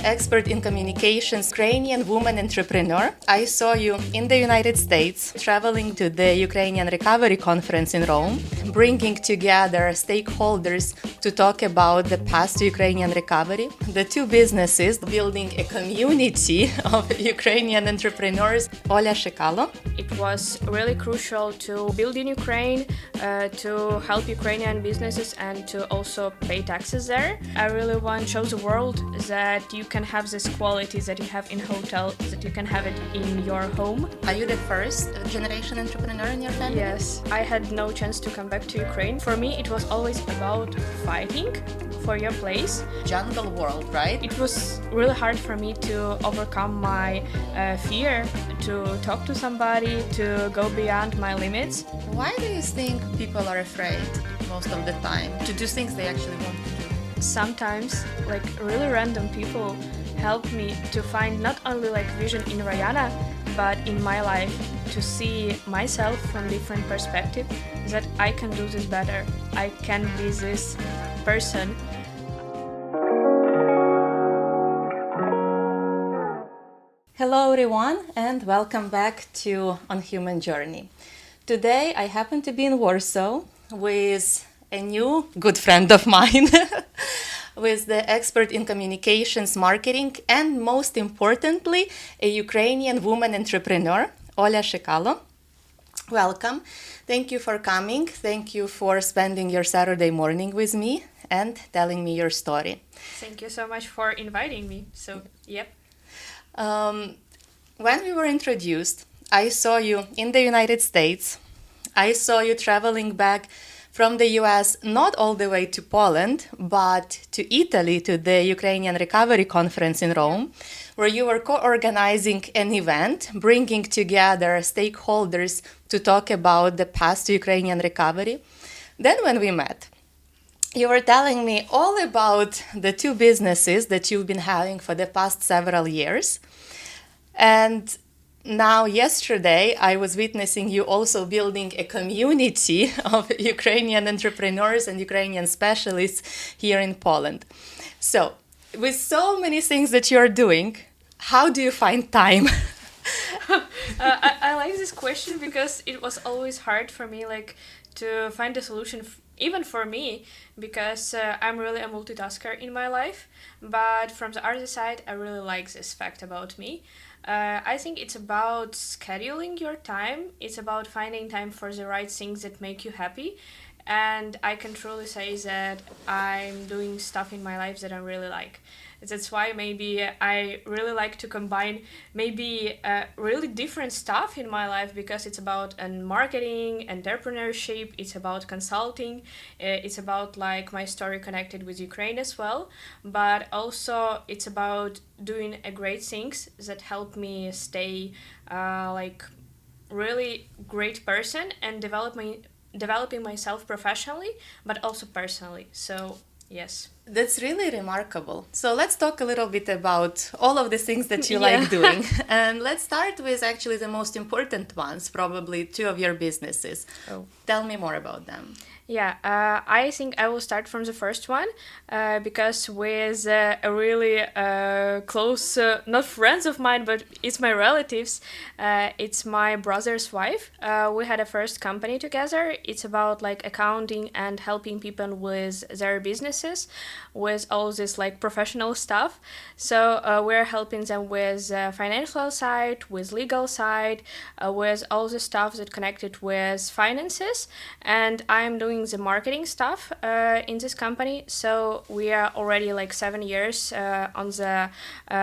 expert in communications, Ukrainian woman entrepreneur. I saw you in the United States, traveling to the Ukrainian Recovery Conference in Rome, bringing together stakeholders to talk about the path to Ukrainian recovery. The two businesses building a community of Ukrainian entrepreneurs. Olga Shykalo. It was really crucial to build in Ukraine, to help Ukrainian businesses and to also pay taxes there. I really want to show the world that you can have this quality that you have in hotel, that you can have it in your home. Are you the first generation entrepreneur in your family? Yes, I had no chance to come back to Ukraine. For me, it was always about fighting for your place. Jungle world, right? It was really hard for me to overcome my fear, to talk to somebody, to go beyond my limits. Why do you think people are afraid most of the time to do things they actually want to do? Sometimes, like really random people help me to find not only like vision in Rayana, but in my life, to see myself from different perspective, that I can do this better. I can be this person. Hello everyone and welcome back to On Human Journey. Today I happen to be in Warsaw with a new good friend of mine, with the expert in communications, marketing, and most importantly, a Ukrainian woman entrepreneur, Olga Shykalo. Welcome. Thank you for coming. Thank you for spending your Saturday morning with me and telling me your story. Thank you so much for inviting me. Yep. When we were introduced, I saw you in the United States. I saw you traveling back from the US, not all the way to Poland, but to Italy, to the Ukrainian Recovery Conference in Rome, where you were co-organizing an event, bringing together stakeholders to talk about the path to Ukrainian recovery. Then when we met, you were telling me all about the two businesses that you've been having for the past several years. And now, yesterday, I was witnessing you also building a community of Ukrainian entrepreneurs and Ukrainian specialists here in Poland. So, with so many things that you're doing, how do you find time? I like this question because it was always hard for me to find a solution, even for me, because I'm really a multitasker in my life. But from the other side, I really like this fact about me. I think it's about scheduling your time. It's about finding time for the right things that make you happy. And I can truly say that I'm doing stuff in my life that I really like. That's why maybe I really like to combine maybe really different stuff in my life, because it's about marketing, entrepreneurship, it's about consulting, it's about like my story connected with Ukraine as well, but also it's about doing great things that help me stay really great person and developing myself professionally, but also personally. So yes. That's really remarkable. So let's talk a little bit about all of the things that you like doing. And let's start with actually the most important ones, probably two of your businesses. Oh. Tell me more about them. Yeah, I think I will start from the first one because with a really close, not friends of mine, but it's my relatives. It's my brother's wife. We had a first company together. It's about like accounting and helping people with their businesses, with all this like professional stuff. So we're helping them with financial side, with legal side, with all the stuff that connected with finances, and I'm doing the marketing stuff in this company. So we are already like 7 years on the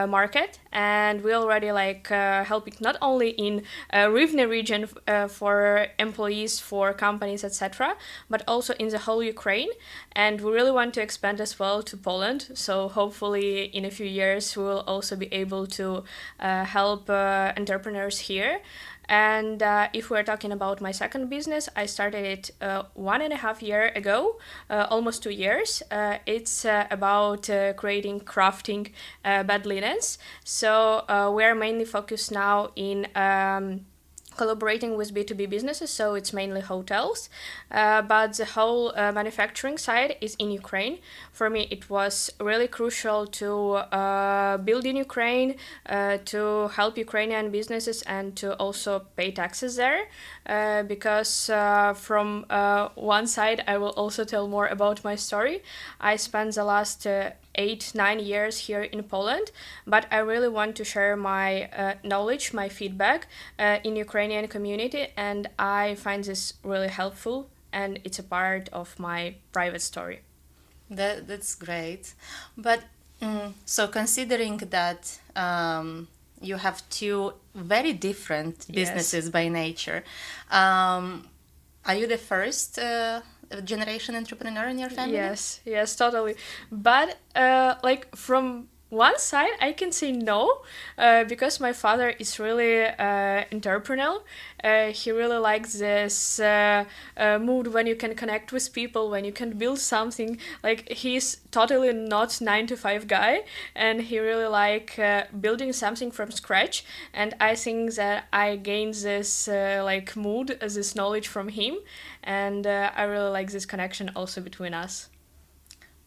market, and we already like helping not only in Rivne region for employees, for companies, etc., but also in the whole Ukraine. And we really want to expand as well to Poland. So hopefully in a few years we will also be able to help entrepreneurs here. And if we're talking about my second business, I started it 1.5 years ago, almost 2 years. It's about creating, crafting bed linens. So we're mainly focused now in collaborating with B2B businesses, so it's mainly hotels, but the whole manufacturing side is in Ukraine. For me, it was really crucial to build in Ukraine, to help Ukrainian businesses, and to also pay taxes there, because from one side, I will also tell more about my story. I spent the last 8-9 years here in Poland, but I really want to share my knowledge, my feedback in Ukrainian community, and I find this really helpful, and it's a part of my private story. That's great. But so considering that you have two very different businesses by nature, are you the first generation entrepreneur in your family? Yes, totally. But like from one side, I can say no, because my father is really entrepreneurial. He really likes this mood when you can connect with people, when you can build something. Like he's totally not 9 to 5 guy, and he really like building something from scratch. And I think that I gained this like mood, this knowledge from him, and I really like this connection also between us.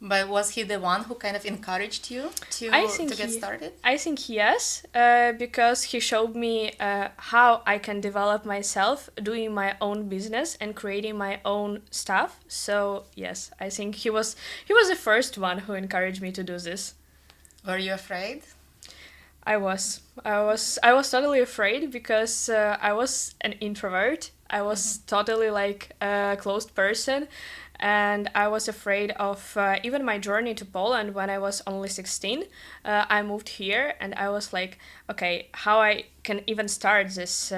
But was he the one who kind of encouraged you to get started? I think yes, because he showed me how I can develop myself, doing my own business and creating my own stuff. So yes, I think he was the first one who encouraged me to do this. Were you afraid? I was totally afraid because I was an introvert. I was totally like a closed person, and I was afraid of even my journey to Poland when I was only 16. I moved here, and I was like, okay, how I can even start this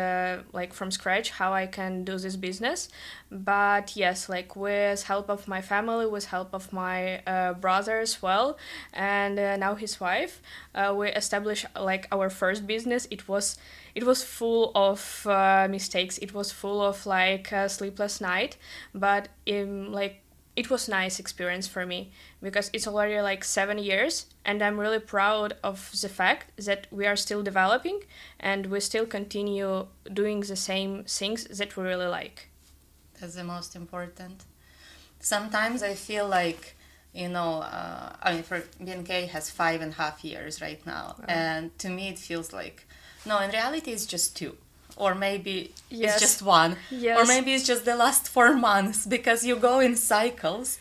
like from scratch, how I can do this business. But yes, like with help of my family, with help of my brother as well, and now his wife, we established like our first business. It was full of mistakes. It was full of like sleepless night, but like it was nice experience for me because it's already like 7 years, and I'm really proud of the fact that we are still developing and we still continue doing the same things that we really like. That's the most important. Sometimes I feel like, I mean, for BNK has 5.5 years right now, and to me it feels like, no, in reality it's just 2. Or maybe it's just 1. Yes. Or maybe it's just the last 4 months, because you go in cycles.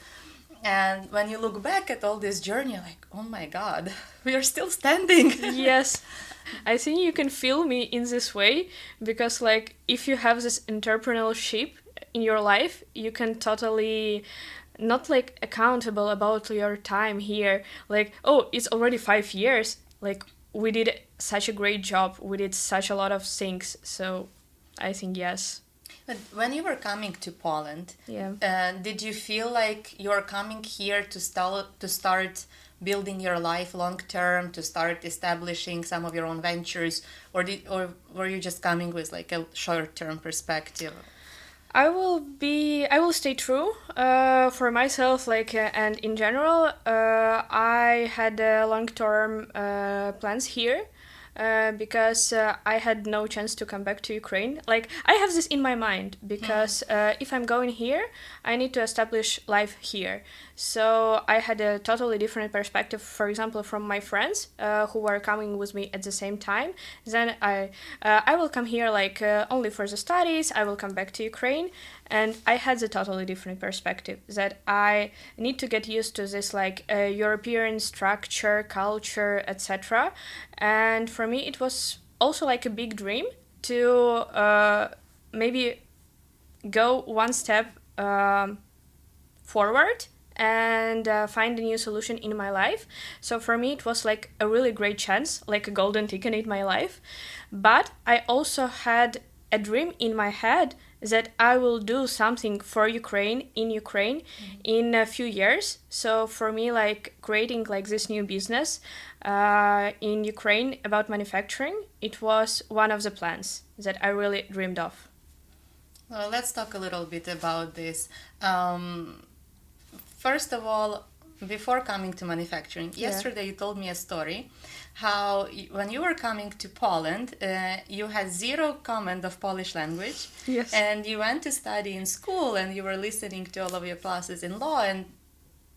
And when you look back at all this journey, you're like, oh my God, we are still standing. Yes. I think you can feel me in this way because like if you have this entrepreneurship in your life, you can totally not like accountable about your time here. Like, oh, it's already 5 years. Like we did such a great job. We did such a lot of things. So I think yes. But when you were coming to Poland, did you feel like you're coming here to start building your life long term, to start establishing some of your own ventures, or were you just coming with like a short term perspective? I will stay true for myself, like, and in general, I had long-term plans here because I had no chance to come back to Ukraine. Like, I have this in my mind because if I'm going here, I need to establish life here. So I had a totally different perspective, for example, from my friends who were coming with me at the same time. Then I will come here like only for the studies. I will come back to Ukraine, and I had a totally different perspective that I need to get used to this like European structure, culture, etc. And for me, it was also like a big dream to maybe go one step forward and find a new solution in my life. So for me, it was like a really great chance, like a golden ticket in my life. But I also had a dream in my head that I will do something for Ukraine in a few years. So for me, like creating like this new business in Ukraine about manufacturing, it was one of the plans that I really dreamed of. Well, let's talk a little bit about this. First of all, before coming to manufacturing, Yeah. yesterday you told me a story how when you were coming to Poland, you had zero command of Polish language, Yes. and you went to study in school, and you were listening to all of your classes in law, and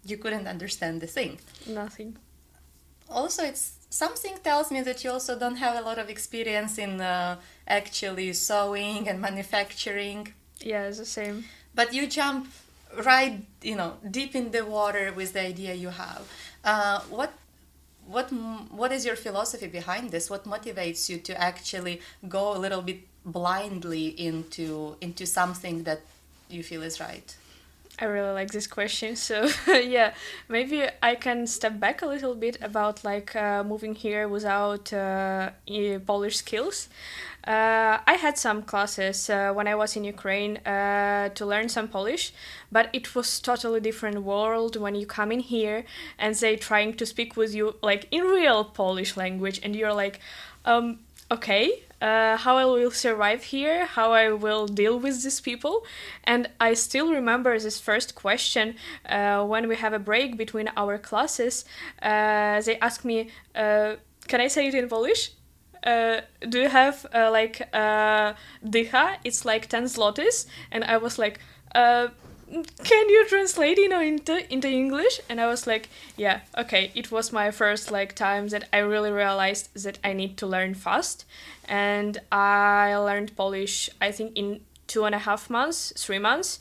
you couldn't understand the thing. Nothing. Also, it's something tells me that you also don't have a lot of experience in actually sewing and manufacturing, Yeah, it's the same. but you jump right, deep in the water with the idea you have. What is your philosophy behind this? What motivates you to actually go a little bit blindly into something that you feel is right? I really like this question. So yeah, maybe I can step back a little bit about like moving here without Polish skills. I had some classes when I was in Ukraine to learn some Polish, but it was totally different world when you come in here and they trying to speak with you like in real Polish language, and you're like, okay, how I will survive here, how I will deal with these people. And I still remember this first question when we have a break between our classes. They ask me, can I say it in Polish? Do you have dycha? It's like 10 zlotys. And I was like, can you translate into English? And I was like, yeah, okay. It was my first like time that I really realized that I need to learn fast. And I learned Polish, I think, in 2.5 months, 3 months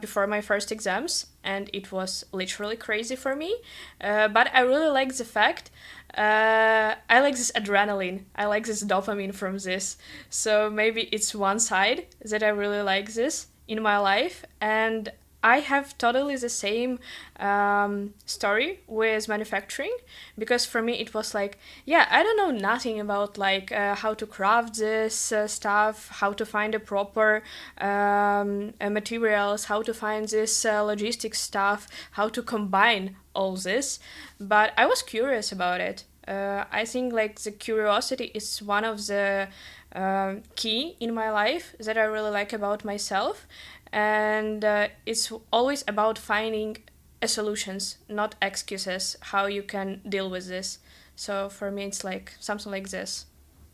before my first exams. And it was literally crazy for me. But I really like the fact I like this adrenaline. I like this dopamine from this. So maybe it's one side that I really like this in my life. And I have totally the same story with manufacturing, because for me it was like, yeah, I don't know nothing about like how to craft this stuff, how to find the proper materials, how to find this logistics stuff, how to combine all this. But I was curious about it. I think like the curiosity is one of the key in my life that I really like about myself, and it's always about finding solutions, not excuses, how you can deal with this. So for me, it's like something like this.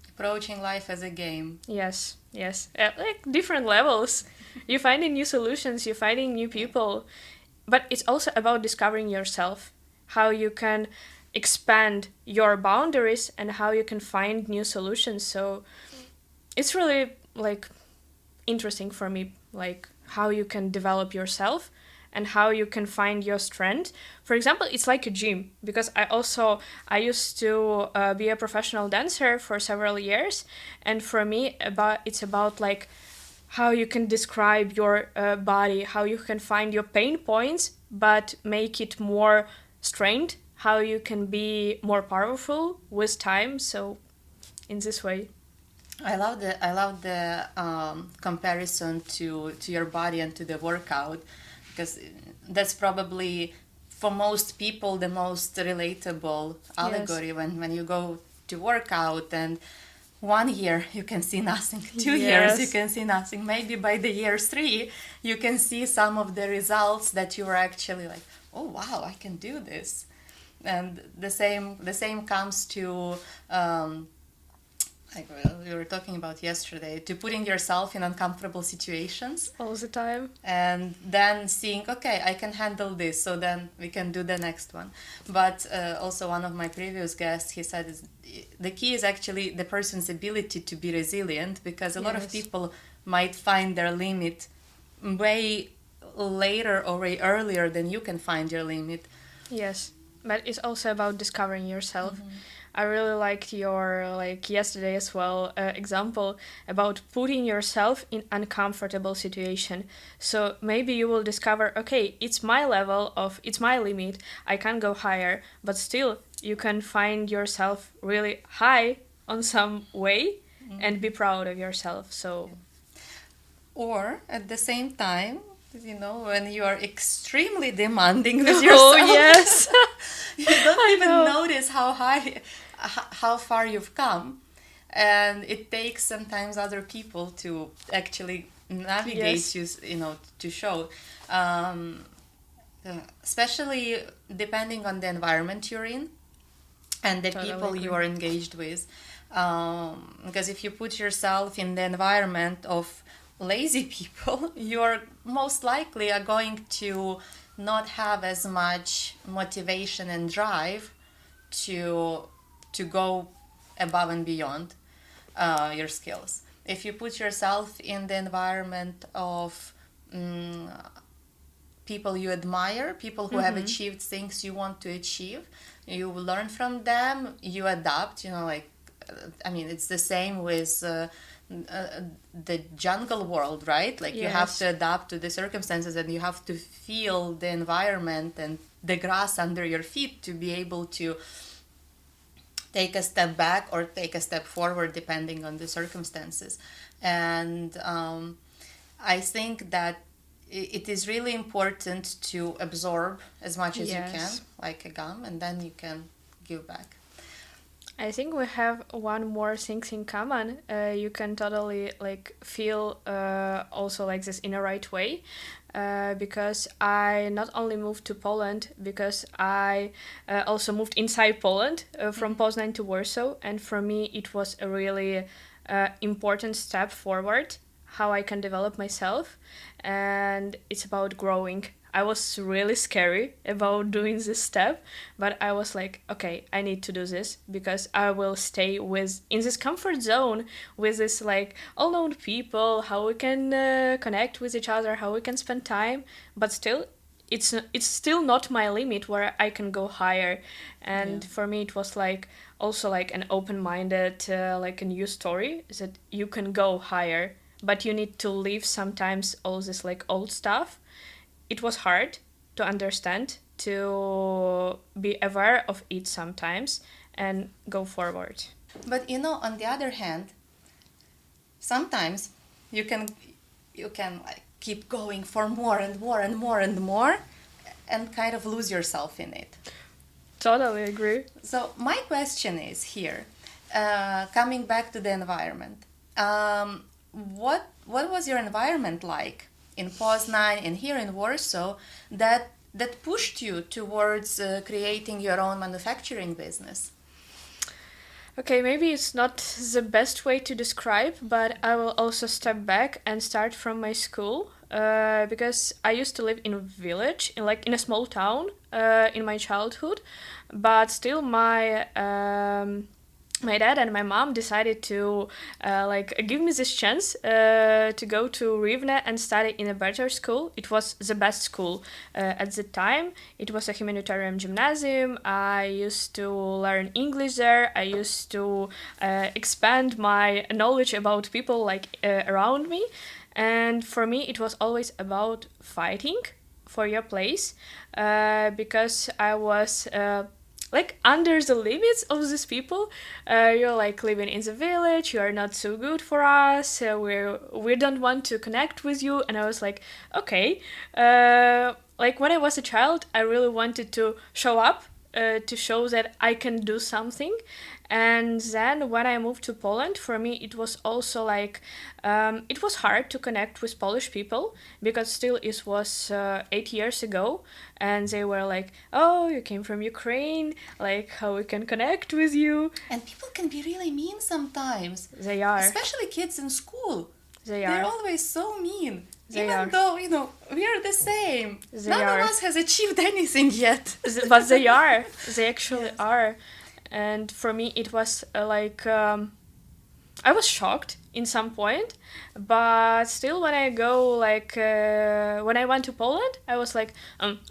Approaching life as a game. Yes, yes, like different levels. You're finding new solutions, you're finding new people, but it's also about discovering yourself, how you can expand your boundaries and how you can find new solutions. So it's really like interesting for me, like how you can develop yourself and how you can find your strength. For example, it's like a gym, because I used to be a professional dancer for several years, and for me it's about like how you can describe your body, how you can find your pain points but make it more strength, how you can be more powerful with time. So in this way. I love the comparison to your body and to the workout, because that's probably for most people the most relatable allegory. Yes. When you go to work out, and 1 year you can see nothing, 2 years you Yes. can see nothing, maybe by the year 3 you can see some of the results that you were actually like, oh wow, I can do this. And the same comes to like we were talking about yesterday, to putting yourself in uncomfortable situations All the time. and then seeing, okay, I can handle this, so then we can do the next one. But also one of my previous guests, he said the key is actually the person's ability to be resilient, because a lot of Yes. people might find their limit way later or way earlier than you can find your limit. Yes, but it's also about discovering yourself. I really liked your like yesterday as well example about putting yourself in uncomfortable situation. So maybe you will discover, okay, it's my limit. I can't go higher, but still you can find yourself really high on some way and be proud of yourself. So Or at the same time, when you are extremely demanding with oh yourself, yes, you don't I even know. notice how far you've come, and it takes sometimes other people to actually navigate Yes. you, to show. Um, especially depending on the environment you're in and the Totally people you agree. are engaged with. Because if you put yourself in the environment of lazy people, you're most likely are going to not have as much motivation and drive to go above and beyond your skills. If you put yourself in the environment of people you admire, people who have Mm-hmm. achieved things you want to achieve, you learn from them, you adapt, like, I mean, it's the same with the jungle world, right? Like, you have to Yes. adapt to the circumstances and you have to feel the environment and the grass under your feet to be able to take a step back or take a step forward depending on the circumstances. And I think that it is really important to absorb as much as you can, Yes. like a gum, and then you can give back. I think we have one more thing in common. You can totally like feel also like this in a right way, because I not only moved to Poland because I also moved inside Poland from Poznan to Warsaw, and for me it was a really important step forward how I can develop myself, and it's about growing. I was really scary about doing this step, but I was like, okay, I need to do this because I will stay with in this comfort zone with this like all known people, how we can connect with each other, how we can spend time, but still it's still not my limit where I can go higher. Yeah. And for me it was like also like an open-minded like a new story that you can go higher, but you need to leave sometimes all this like old stuff. It was hard to understand, to be aware of it sometimes and go forward. But on the other hand, sometimes you can like keep going for more and more and more and more and kind of lose yourself in it. Totally agree. So my question is here, coming back to the environment. What was your environment like in Poznan and here in Warsaw that pushed you towards creating your own manufacturing business? Okay, maybe it's not the best way to describe, but I will also step back and start from my school. Because I used to live in a village, in a small town, in my childhood, but still my dad and my mom decided to like give me this chance to go to Rivne and study in a better school. It was the best school at the time. It was a humanitarian gymnasium. I used to learn English there. I used to expand my knowledge about people like around me. And for me, it was always about fighting for your place, because I was like under the limits of these people. You're like living in the village, you are not so good for us, we don't want to connect with you. And I was like, okay, like when I was a child I really wanted to show up, to show that I can do something. And then when I moved to Poland, for me it was also like it was hard to connect with Polish people because still it was 8 years ago, and they were like, "Oh, you came from Ukraine, like how we can connect with you." And people can be really mean sometimes, They are, especially kids in school. they They're are, always so mean. they Even are, though, we are the same. they None of are. us has achieved anything yet. But they are, they actually Yes. are. And for me it was like I was shocked in some point, but still when I go like when I went to Poland, I was like,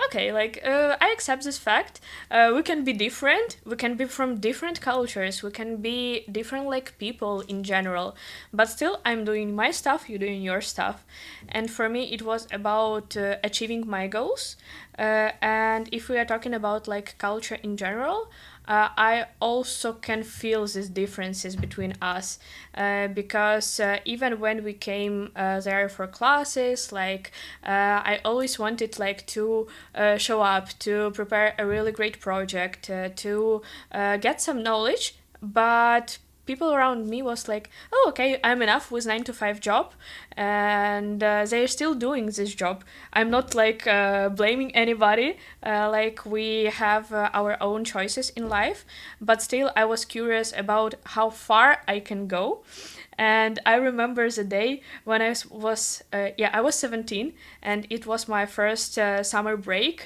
okay, like I accept this fact. We can be different. We can be from different cultures. We can be different like people in general. But still, I'm doing my stuff. You're doing your stuff, and for me, it was about achieving my goals. And if we are talking about like culture in general, I also can feel these differences between us, because even when we came there for classes, like I always wanted like to show up, to prepare a really great project, to get some knowledge, but people around me was like, oh, okay, I'm enough with 9 to 5 job, and they're still doing this job. I'm not like blaming anybody. Like we have our own choices in life, but still I was curious about how far I can go. And I remember the day when I was 17, and it was my first summer break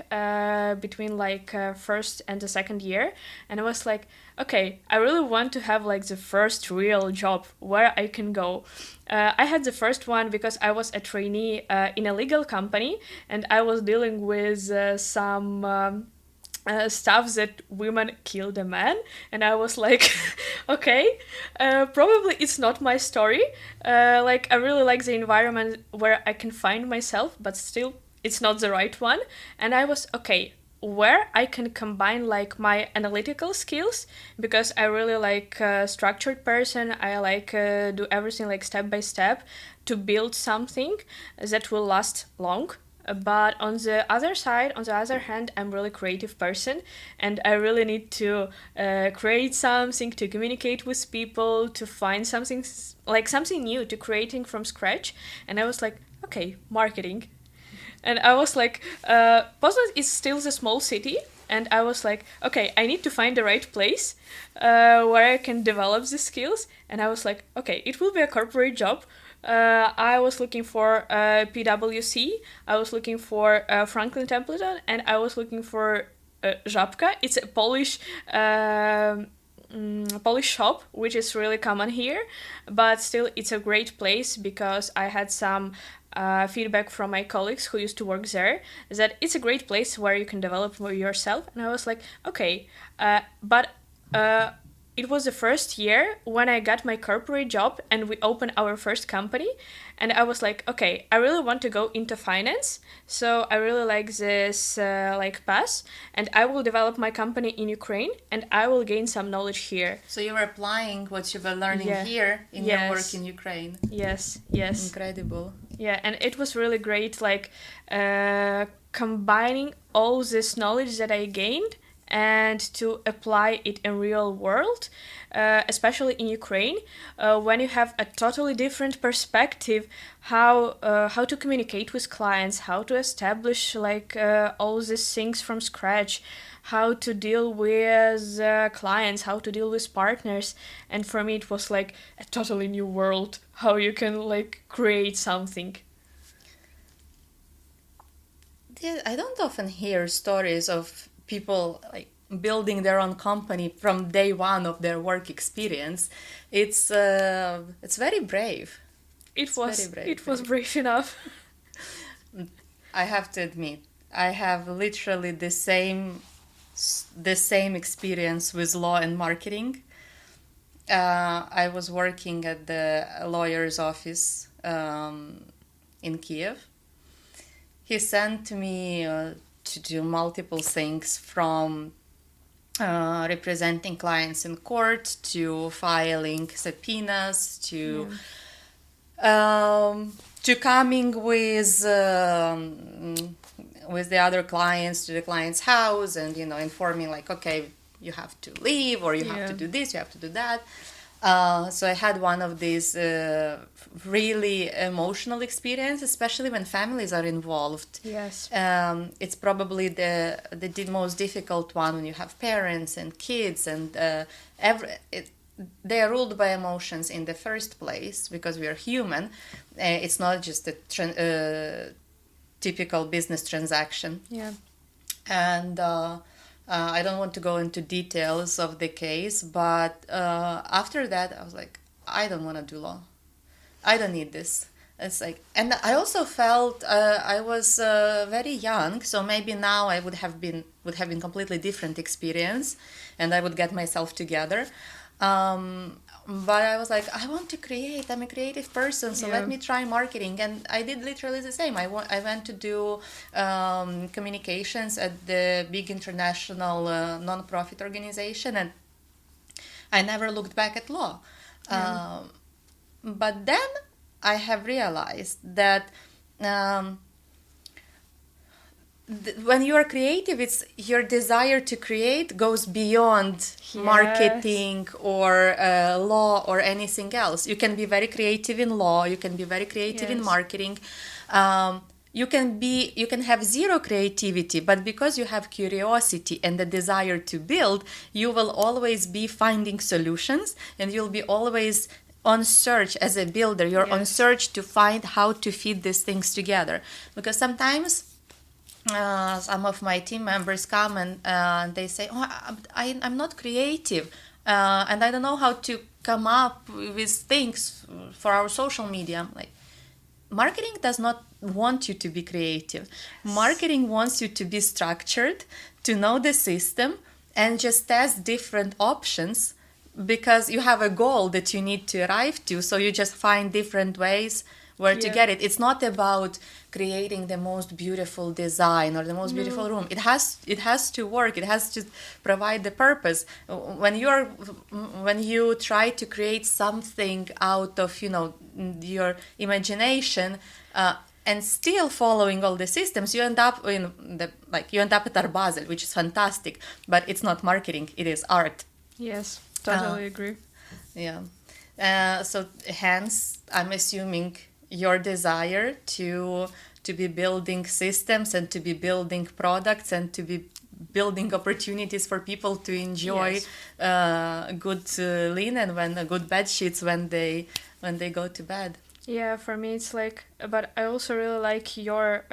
between like first and the second year. And I was like, okay, I really want to have like the first real job where I can go. I had the first one because I was a trainee in a legal company, and I was dealing with some stuff that women killed a man, and I was like, okay, probably it's not my story. Like I really like the environment where I can find myself, but still it's not the right one. And I was okay, where I can combine like my analytical skills, because I really like a structured person. I like do everything like step by step to build something that will last long. But on the other side, on the other hand, I'm really creative person, and I really need to create something, to communicate with people, to find something like something new, to creating from scratch. And I was like, okay, marketing. And I was like, Poznan is still the small city, and I was like, okay, I need to find the right place where I can develop the skills. And I was like, okay, it will be a corporate job. I was looking for PwC, I was looking for Franklin Templeton, and I was looking for Żabka. It's a Polish shop, which is really common here, but still it's a great place because I had some feedback from my colleagues who used to work there that it's a great place where you can develop yourself. And I was like, okay, but it was the first year when I got my corporate job and we opened our first company. And I was like, okay, I really want to go into finance. So I really like this like path, and I will develop my company in Ukraine and I will gain some knowledge here. So you were applying what you were learning here in your work in Ukraine. Yes. Incredible. Yeah, and it was really great, like combining all this knowledge that I gained and to apply it in real world, especially in Ukraine, when you have a totally different perspective, how to communicate with clients, how to establish like all these things from scratch, how to deal with clients, how to deal with partners. And for me it was like a totally new world, how you can like create something. Yeah, I don't often hear stories of people like building their own company from day one of their work experience. It's very brave. It was brave enough. I have to admit, I have literally the same experience with law and marketing. I was working at the lawyer's office in Kiev. He sent me to do multiple things, from representing clients in court to filing subpoenas to coming with the other clients to the client's house and informing like, okay, you have to leave, or you have to do this, you have to do that. So I had one of these really emotional experience, especially when families are involved. Yes. It's probably the most difficult one when you have parents and kids, and they are ruled by emotions in the first place because we are human. It's not just a typical business transaction. Yeah. And I don't want to go into details of the case, but after that, I was like, I don't want to do law. I don't need this. It's like, and I also felt I was very young, so maybe now I would have been completely different experience, and I would get myself together. But I was like, I want to create. I'm a creative person, so let me try marketing. And I did literally the same. I went to do communications at the big international non-profit organization, and I never looked back at law. But then I have realized that when you are creative, it's your desire to create goes beyond marketing or law or anything else. You can be very creative in law, you can be very creative in Yes. marketing. You can have zero creativity, but because you have curiosity and the desire to build, you will always be finding solutions, and you'll be always on search. As a builder, you're on Yes. search to find how to fit these things together, because sometimes some of my team members come and they say, "Oh, I'm not creative, and I don't know how to come up with things for our social media." I'm like, marketing does not want you to be creative. Marketing wants you to be structured, to know the system, and just test different options, because you have a goal that you need to arrive to. So you just find different ways where to Yeah. get it. It's not about creating the most beautiful design or the most beautiful room. It has to work. It has to provide the purpose. When you try to create something out of your imagination, and still following all the systems, you end up at Art Basel, which is fantastic, but it's not marketing. It is art. Yes, totally agree. Yeah. So hence, I'm assuming your desire to be building systems and to be building products and to be building opportunities for people to enjoy good linen, good bed sheets when they go to bed. Yeah, for me it's like, but I also really like your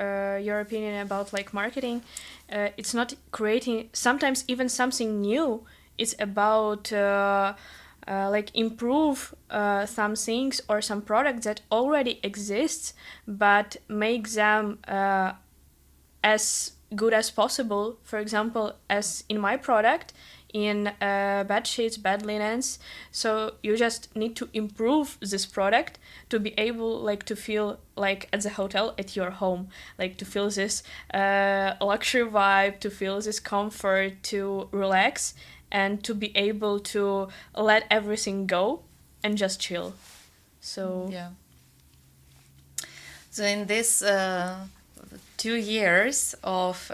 opinion about like marketing. It's not creating sometimes even something new. It's about like improve some things or some products that already exist, but make them as good as possible. For example, as in my product, in bed sheets, bed linens. So you just need to improve this product to be able like to feel like at the hotel at your home, like to feel this luxury vibe, to feel this comfort, to relax, and to be able to let everything go and just chill. So Yeah. So in this 2 years of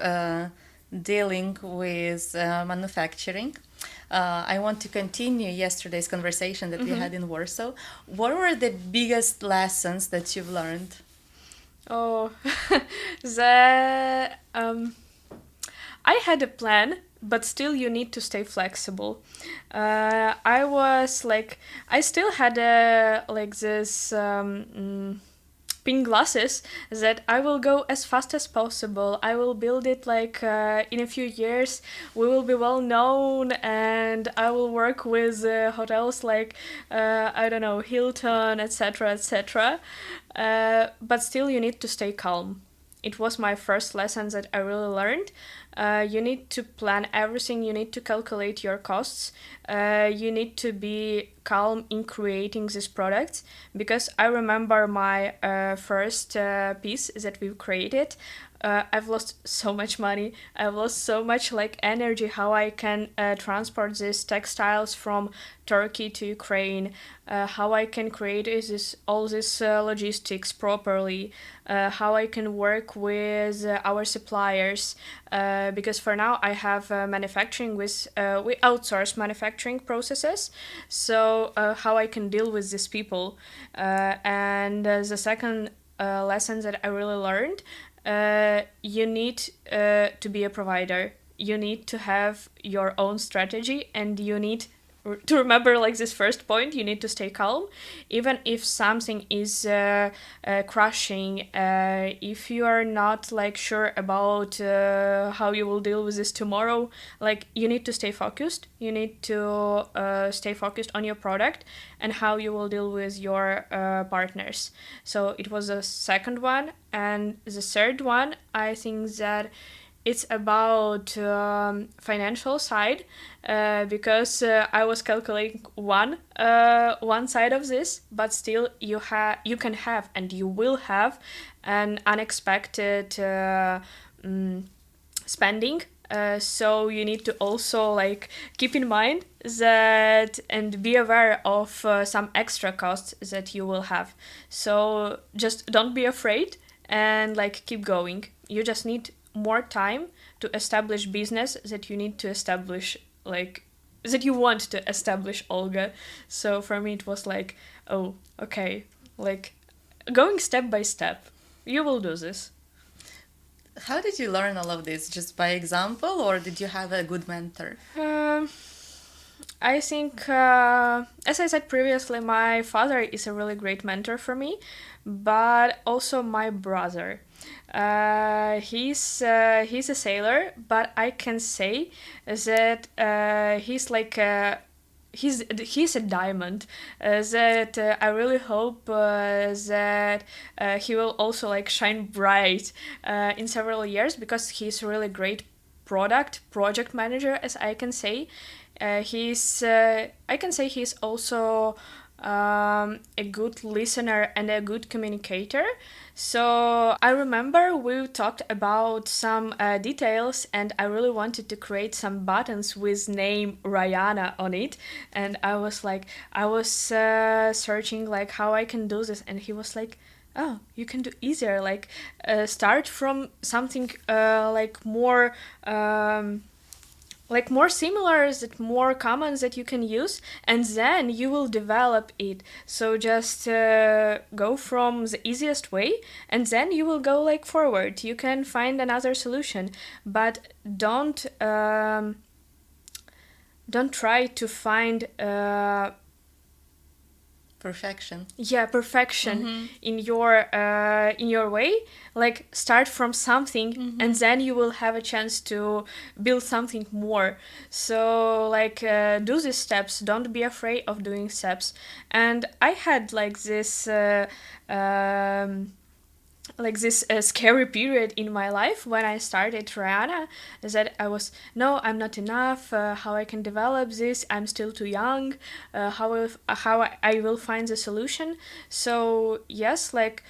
dealing with manufacturing, I want to continue yesterday's conversation that we had in Warsaw. What were the biggest lessons that you've learned? Oh, the I had a plan, but still you need to stay flexible. I was like, I still had like this pink glasses that I will go as fast as possible. I will build it like in a few years. We will be well known, and I will work with hotels like I don't know, Hilton, etc., etc. But still, you need to stay calm. It was my first lesson that I really learned. You need to plan everything, you need to calculate your costs, you need to be calm in creating this product, because I remember my first piece that we've created. I've lost so much money. I've lost so much like energy. How I can transport these textiles from Turkey to Ukraine? How I can create all this logistics properly? How I can work with our suppliers? Because for now I have manufacturing with we outsource manufacturing processes. So how I can deal with these people? And the second lesson that I really learned, you need to be a provider. You need to have your own strategy, and you need to remember like this first point. You need to stay calm, even if something is crashing. If you are not like sure about how you will deal with this tomorrow, like you need to stay focused. You need to stay focused on your product and how you will deal with your partners. So it was the second one. And the third one, I think that it's about financial side, because I was calculating one side of this, but still you can have and you will have an unexpected spending. So you need to also like keep in mind that and be aware of some extra costs that you will have. So just don't be afraid and like keep going. You just need more time to establish business that you need to establish, like, that you want to establish, Olga. So for me it was like, oh, okay, like going step by step. You will do this. How did you learn all of this? Just by example, or did you have a good mentor? I think, as I said previously, my father is a really great mentor for me, but also my brother. He's a sailor, but I can say that he's like he's a diamond. That I really hope that he will also like shine bright in several years, because he's a really great project manager, as I can say. I can say he's also a good listener and a good communicator. So I remember we talked about some details, and I really wanted to create some buttons with name Rayana on it. And I was searching like how I can do this, and he was like, oh, you can do easier, like start from something like more similar, that more common that you can use, and then you will develop it. So just go from the easiest way, and then you will go like forward. You can find another solution, but don't try to find Perfection. perfection in your way. Like start from something, and then you will have a chance to build something more. So like do these steps, don't be afraid of doing steps. And I had like this scary period in my life when I started Rayana, that I was, no, I'm not enough, how I can develop this, I'm still too young, how I will find the solution. So yes, like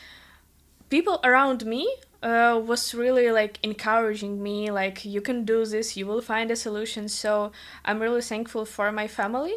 people around me was really like encouraging me, like you can do this, you will find a solution. So I'm really thankful for my family.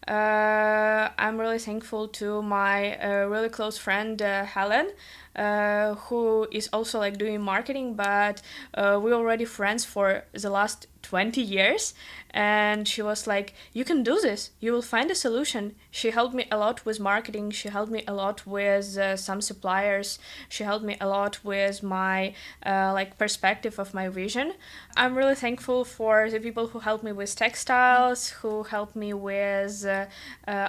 I'm really thankful to my really close friend Helen, who is also like doing marketing, but we're already friends for the last 20 years. And she was like, you can do this, you will find a solution. She helped me a lot with marketing, she helped me a lot with some suppliers, she helped me a lot with my like perspective of my vision. I'm really thankful for the people who helped me with textiles, who helped me with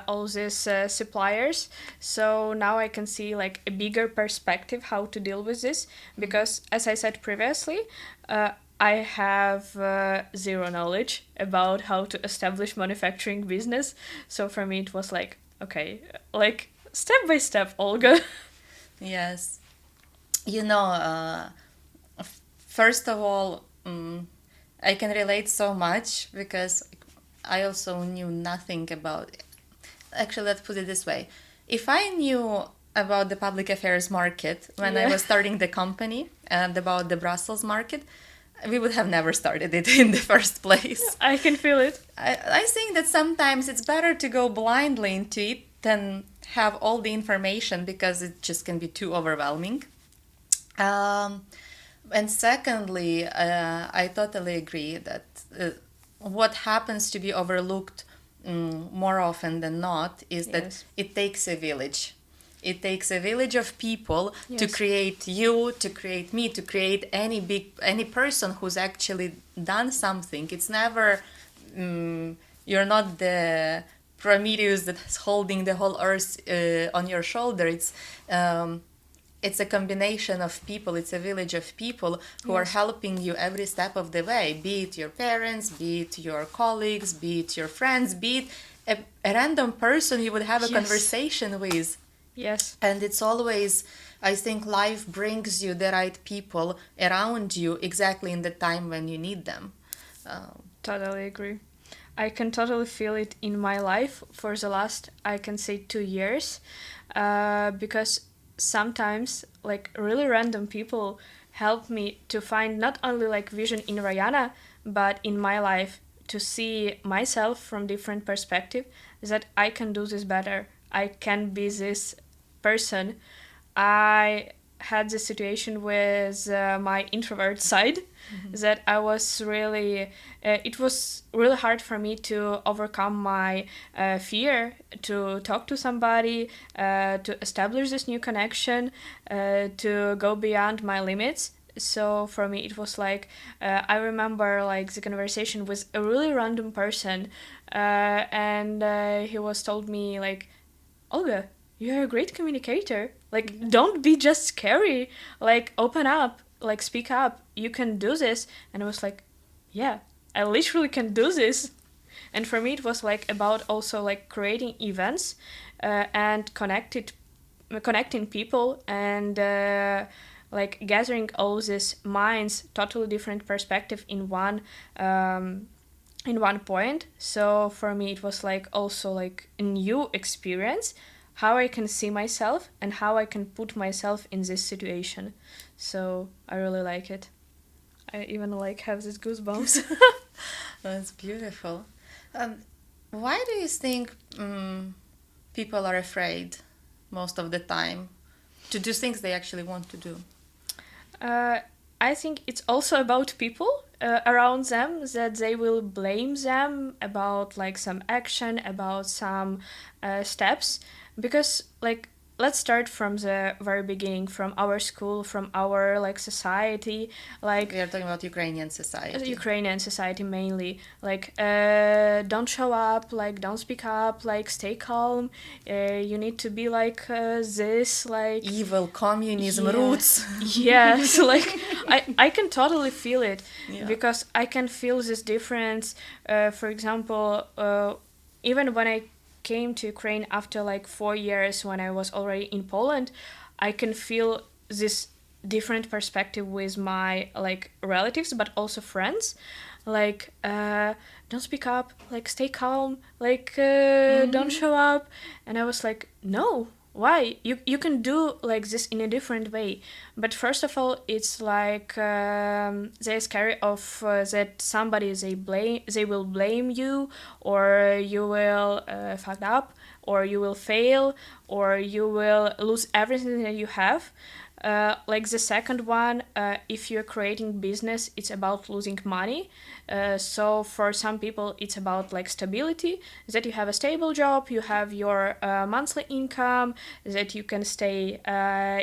all these suppliers. So now I can see like a bigger perspective how to deal with this, because as I said previously, I have zero knowledge about how to establish manufacturing business. So for me it was like, okay, like step by step, Olga. Yes. You know, first of all, I can relate so much because I also knew nothing about. Actually, let's put it this way: if I knew about the public affairs market when I was starting the company and about the Brussels market, we would have never started it in the first place. I can feel it. I think that sometimes it's better to go blindly into it than have all the information, because it just can be too overwhelming. And secondly, I totally agree that what happens to be overlooked more often than not is that it takes a village. It takes a village of people to create you, to create me, to create any person who's actually done something. It's never you're not the Prometheus that's holding the whole earth on your shoulder. It's a combination of people. It's a village of people who are helping you every step of the way. Be it your parents, be it your colleagues, be it your friends, be it a random person you would have a conversation with. Yes. And it's always, I think life brings you the right people around you exactly in the time when you need them. Totally agree. I can totally feel it in my life for the last, I can say, 2 years, because sometimes like really random people help me to find not only like vision in Rayana, but in my life, to see myself from different perspective, that I can do this better. I can be this person. I had the situation with my introvert side, that I was really, it was really hard for me to overcome my fear to talk to somebody, to establish this new connection, to go beyond my limits. So for me, it was like, I remember like the conversation with a really random person, and he was told me like, Olga, you're a great communicator. Like, don't be just scary. Like, open up. Like, speak up. You can do this. And I was like, yeah, I literally can do this. And for me, it was like about also like creating events and connecting people and like gathering all these minds, totally different perspective in one point. So for me, it was like also like a new experience, how I can see myself and how I can put myself in this situation. So I really like it. I even like have these goosebumps. That's beautiful. Um, why do you think people are afraid most of the time to do things they actually want to do? I think it's also about people around them, that they will blame them about like some action, about some steps, because like let's start from the very beginning, from our school, from our like society, like We are talking about Ukrainian society. Ukrainian society mainly, like don't show up, like don't speak up, like stay calm, you need to be like this, like Evil communism yeah. roots. Yes, like I can totally feel it. Yeah. Because I can feel this difference. For example, even when I came to Ukraine after like 4 years, when I was already in Poland, I can feel this different perspective with my like relatives, but also friends. Like, don't speak up, like stay calm, like don't show up. And I was like, no, why? You can do like this in a different way. But first of all, it's like they're scared of that somebody they will blame you, or you will fuck up, or you will fail, or you will lose everything that you have. Like the second one, if you're creating business, it's about losing money. So for some people, it's about like stability, that you have a stable job, you have your monthly income, that you can stay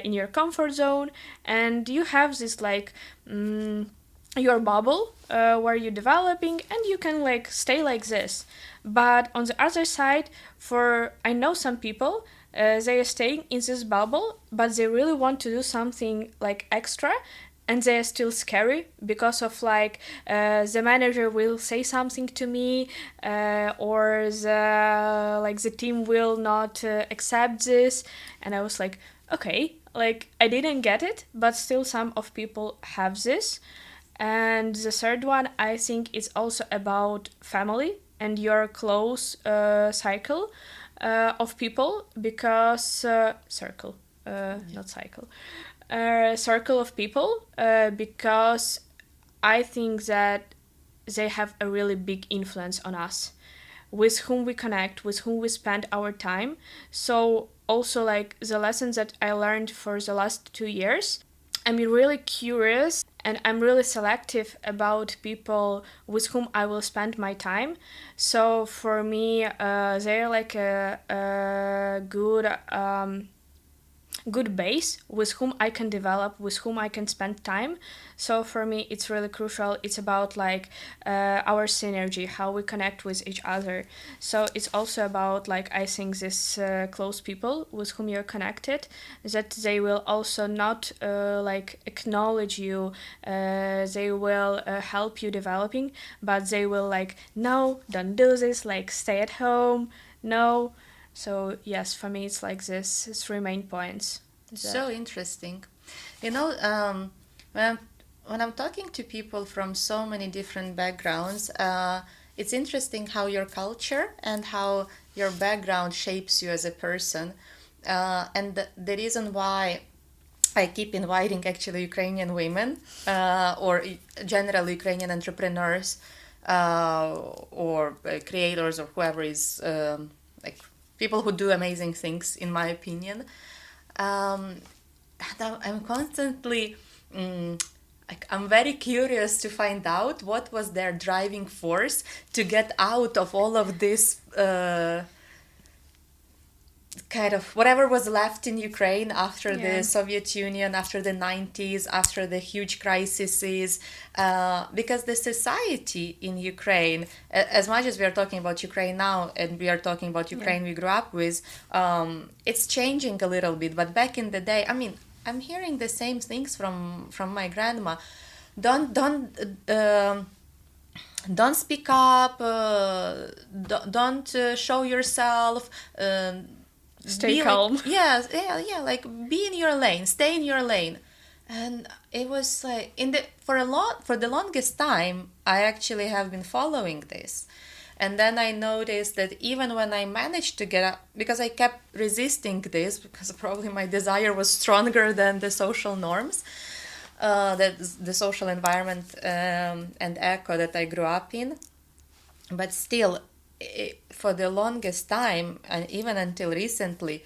in your comfort zone, and you have this like your bubble where you're developing, and you can like stay like this. But on the other side, for I know some people, they are staying in this bubble, but they really want to do something like extra, and they are still scary because of like the manager will say something to me, or the team will not accept this. And I was like, okay, like I didn't get it, but still some of people have this. And the third one, I think, is also about family and your close cycle of people, because circle, not cycle, circle of people, because I think that they have a really big influence on us, with whom we connect, with whom we spend our time. So also like the lessons that I learned for the last 2 years, I'm really curious and I'm really selective about people with whom I will spend my time. So for me, they're like a good base with whom I can develop, with whom I can spend time. So for me, it's really crucial. It's about like our synergy, how we connect with each other. So it's also about like I think this close people with whom you're connected, that they will also not like acknowledge you. They will help you developing, but they will like, no, don't do this. Like stay at home. No. So yes, for me it's like this 3 main points. So interesting. You know, when I'm talking to people from so many different backgrounds, it's interesting how your culture and how your background shapes you as a person. And the reason why I keep inviting actually Ukrainian women or general Ukrainian entrepreneurs or creators or whoever is like people who do amazing things, in my opinion, I'm constantly, like, I'm very curious to find out what was their driving force to get out of all of this kind of whatever was left in Ukraine after Yeah. the Soviet Union, after the 90s, after the huge crises, because the society in Ukraine, as much as we are talking about Ukraine now and we are talking about Ukraine we grew up with, it's changing a little bit. But back in the day, I mean, I'm hearing the same things from my grandma. Don't don't. Don't speak up, don't show yourself, Stay be calm. like, yeah, like, be in your lane, stay in your lane. And it was like, for the longest time I actually have been following this. And then I noticed that even when I managed to get up, because I kept resisting this, because probably my desire was stronger than the social norms, the social environment, and echo that I grew up in. But still, for the longest time, and even until recently,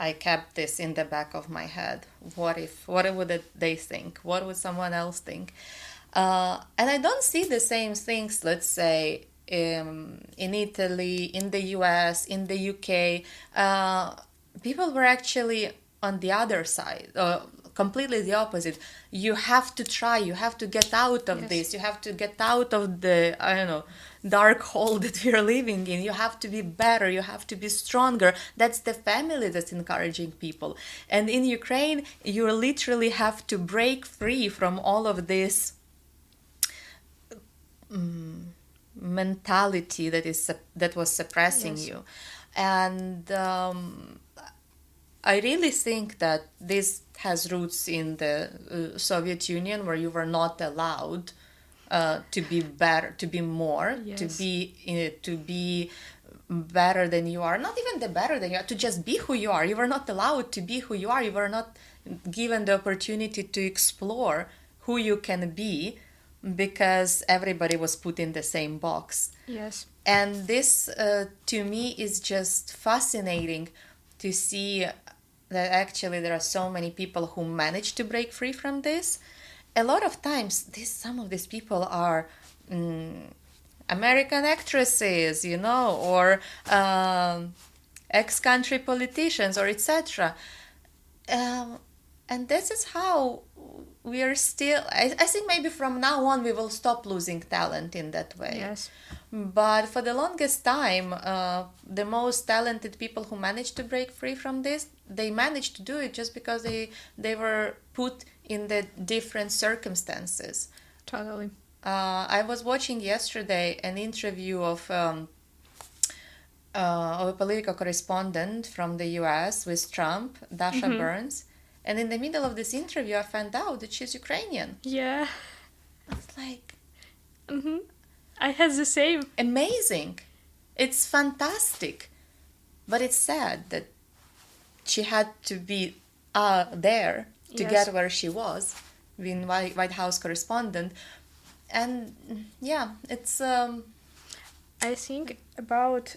I kept this in the back of my head. What would they think? What would someone else think? And I don't see the same things, let's say, in Italy, in the US, in the UK. People were actually on the other side, completely the opposite. You have to try, you have to get out of this, you have to get out of the, I don't know, dark hole that we are living in. You have to be better, you have to be stronger. That's the family that's encouraging people. And in Ukraine, you literally have to break free from all of this mentality that was suppressing you. And I really think that this has roots in the Soviet Union, where you were not allowed to be better, to be more, to be better than you are. Not even the better than you are, to just be who you are. You were not allowed to be who you are. You were not given the opportunity to explore who you can be, because everybody was put in the same box. Yes. And this, to me, is just fascinating to see that actually there are so many people who manage to break free from this. A lot of times, some of these people are American actresses, or ex-country politicians, or etc. And this is how we are still. I think maybe from now on we will stop losing talent in that way. Yes. But for the longest time, the most talented people who managed to break free from this, they managed to do it just because they were put in the different circumstances. Totally. I was watching yesterday an interview of a political correspondent from the US with Trump, Dasha Burns. And in the middle of this interview, I found out that she's Ukrainian. Yeah. I was like, I had the same. Amazing. It's fantastic. But it's sad that she had to be there to get where she was, being White House correspondent. And yeah, it's... I think about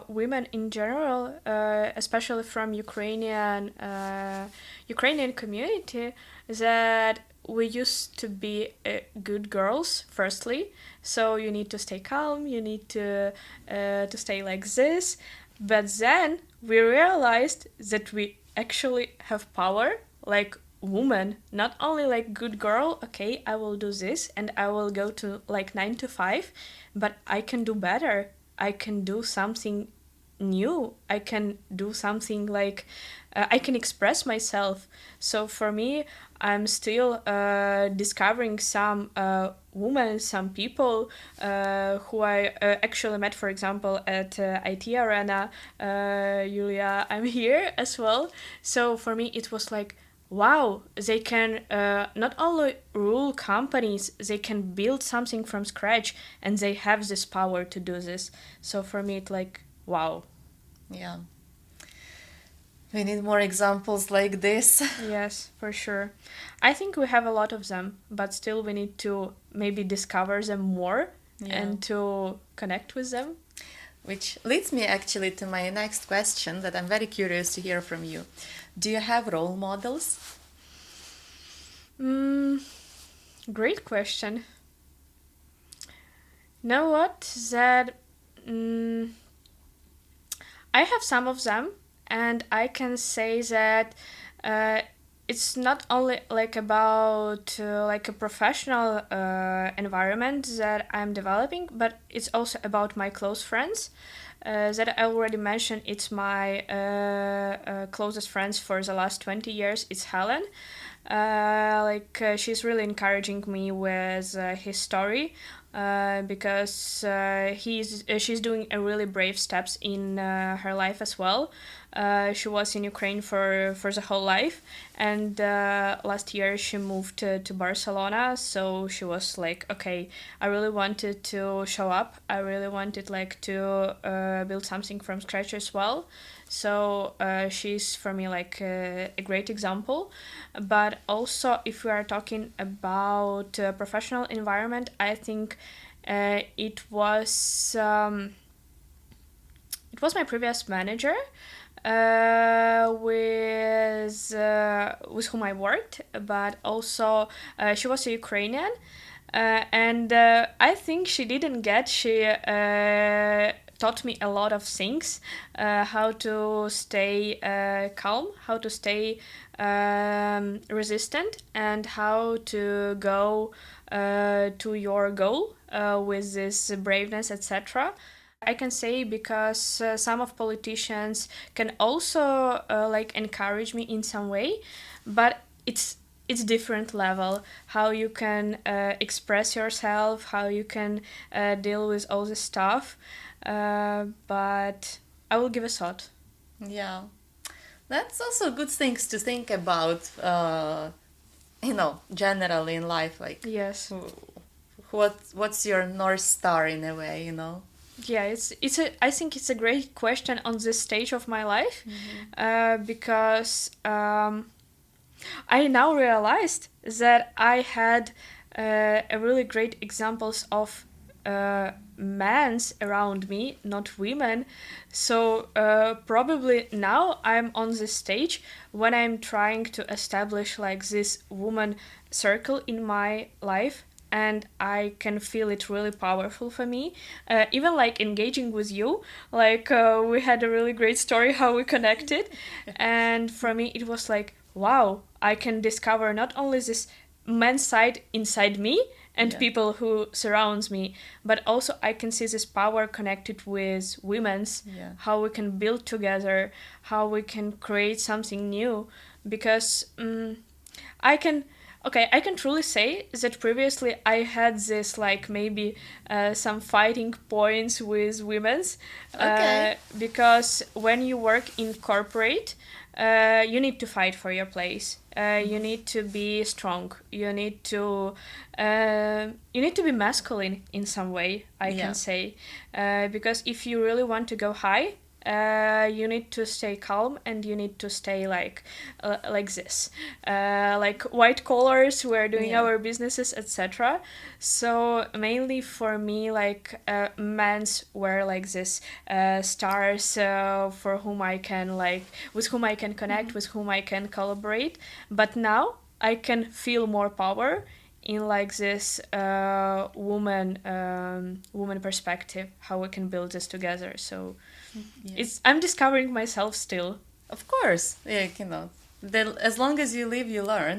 women in general, especially from Ukrainian community, that we used to be good girls. Firstly, so you need to stay calm. You need to stay like this. But then we realized that we actually have power, like woman, not only like good girl, okay, I will do this and I will go to like 9 to 5, but I can do better. I can do something new. I can do something like I can express myself. So for me, I'm still discovering some women, some people who I actually met, for example, at IT Arena. Julia, I'm here as well. So for me, it was like, wow, they can not only rule companies, they can build something from scratch, and they have this power to do this. So for me, it's like, wow. Yeah. We need more examples like this. Yes, for sure. I think we have a lot of them, but still we need to maybe discover them more and to connect with them. Which leads me actually to my next question that I'm very curious to hear from you. Do you have role models? Great question. Know what? That I have some of them, and I can say that it's not only like about like a professional environment that I'm developing, but it's also about my close friends. That I already mentioned, it's my closest friends for the last 20 years. It's Helen. She's really encouraging me with his story because she's doing a really brave steps in her life as well. She was in Ukraine for the whole life, and last year she moved to Barcelona. So she was like, okay, I really wanted to show up. I really wanted like to build something from scratch as well. So she's for me like a great example. But also, if we are talking about professional environment, I think it was my previous manager with whom I worked, but also she was a Ukrainian, and I think she taught me a lot of things, how to stay calm, how to stay resistant, and how to go to your goal with this braveness, etc. I can say because some of politicians can also like encourage me in some way, but it's different level how you can express yourself, how you can deal with all this stuff. But I will give a thought. Yeah, that's also good things to think about. Generally in life, like Yes. what's your North Star in a way, Yeah, I think it's a great question on this stage of my life, because I now realized that I had a really great examples of men's around me, not women. So probably now I'm on this stage when I'm trying to establish like this woman circle in my life, and I can feel it really powerful for me. Even like engaging with you, like we had a really great story how we connected, and for me it was like, wow, I can discover not only this men's side inside me and Yeah. people who surrounds me, but also I can see this power connected with women's, Yeah. how we can build together, how we can create something new. Because I can I can truly say that previously I had this like maybe some fighting points with women's, Okay. because when you work in corporate, you need to fight for your place. You need to be strong. You need to be masculine in some way, I Yeah. can say, because if you really want to go high, you need to stay calm and you need to stay like this, like white collars. We're doing Yeah. our businesses, etc. So mainly for me, like men's were like this stars for whom I can like with whom I can connect, with whom I can collaborate. But now I can feel more power in like this woman perspective, how we can build this together. So Yeah. I'm discovering myself still. Of course, yeah, as long as you live, you learn.